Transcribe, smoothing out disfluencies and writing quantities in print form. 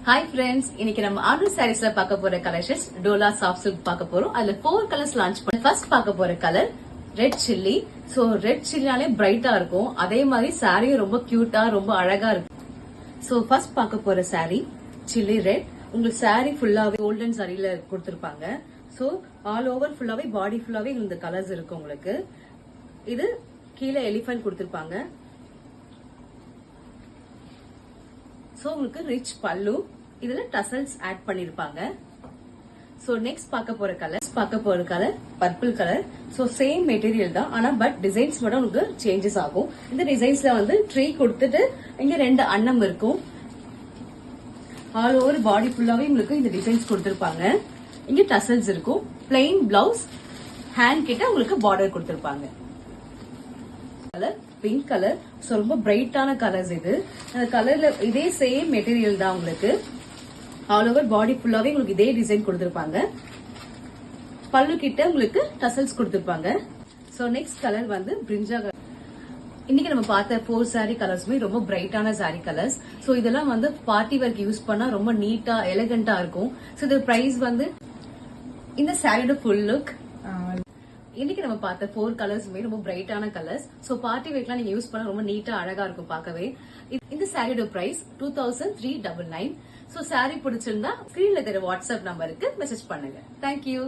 Hi friends, இன்னைக்கு நம்ம order சாரீஸ்ல பார்க்க போற கலெக்ஷன்ஸ் டோலா சாஃப்ட் சில்க் பார்க்க போறோம். அதுல 4 கலர்ஸ் லான்ச் பண்ணி ஃபர்ஸ்ட் பார்க்க போற colour red chilli. So red சில்லினாலே பிரைட்டா இருக்கும். அதே மாதிரி சாரியும் ரொம்ப கியூட்டா ரொம்ப அழகா இருக்கும். சோ ஃபர்ஸ்ட் பார்க்க போற சாரி சில்லி ரெட். உங்களுக்கு சாரி ஃபுல்லாவே கோல்டன் சாரியில கொடுத்திருப்பாங்க. சோ ஆல் ஓவர் ஃபுல்லாவே பாடி ஃபுல்லாவே இந்த கலர்ஸ் இருக்கு உங்களுக்கு. இது கீழே எலிஃபண்ட் கொடுத்திருப்பாங்க. சோ உங்களுக்கு ரிச் பல்லு, இதுல டசல்ஸ் ஆட் பண்ணிருப்பாங்க. சோ நெக்ஸ்ட் பார்க்க போற colour purple colour. So same material தான், ஆனா பட் டிசைன்ஸ் மட்டும் உங்களுக்கு சேஞ்சஸ் ஆகும். இந்த டிசைன்ஸ்ல வந்து ட்ரீ கொடுத்துட்டு இங்க 2 அன்னம் இருக்கும். ஆல் ஓவர் பாடி ஃபுல்லாவே உங்களுக்கு இந்த டிசைன்ஸ் கொடுத்திருப்பாங்க. இங்க டசல்ஸ் இருக்கும். பிளெயின் பிளவுஸ், ஹேண்ட் கிட்ட உங்களுக்கு பார்டர் கொடுத்திருப்பாங்க. Colour pink colour. சோ ரொம்ப பிரைட்டான கலர்ஸ் இது. அந்த கலர்ல இதே சேம் மெட்டீரியல் தான் உங்களுக்கு. ஆல் ஓவர் பாடி ஃபுல்லாவே உங்களுக்கு இதே டிசைன் கொடுத்திருப்பாங்க. பல்லு கிட்ட உங்களுக்கு டசல்ஸ் கொடுத்திருப்பாங்க. சோ நெக்ஸ்ட் கலர் வந்து பிரிஞ்சா கலர். இன்னைக்கு நம்ம பார்த்த 4 சாரி கலர்ஸ்மே ரொம்ப பிரைட்டான சாரி கலர்ஸ். சோ இதெல்லாம் வந்து பார்ட்டி வேர்க்கு யூஸ் பண்ணா ரொம்ப நீட்டா எலிகண்டா இருக்கும். சோ இது பிரைஸ் வந்து இந்த சாரியோட ஃபுல் லுக். இன்னைக்கு நம்ம பார்த்த 4 கலர்ஸ்மே ரொம்ப பிரைட்டான கலர்ஸ். சோ பார்ட்டி வேர்க்குலாம் நீங்க யூஸ் பண்ணா ரொம்ப நீட்டா அழகா இருக்கும் பார்க்கவே. இந்த சாரியோட பிரைஸ் 2399. சோ சாரி பிடிச்சிருந்தா ஸ்கிரீன்ல தெரிய வாட்ஸ்அப் நம்பருக்கு மெசேஜ் பண்ணுங்க. தேங்க்யூ.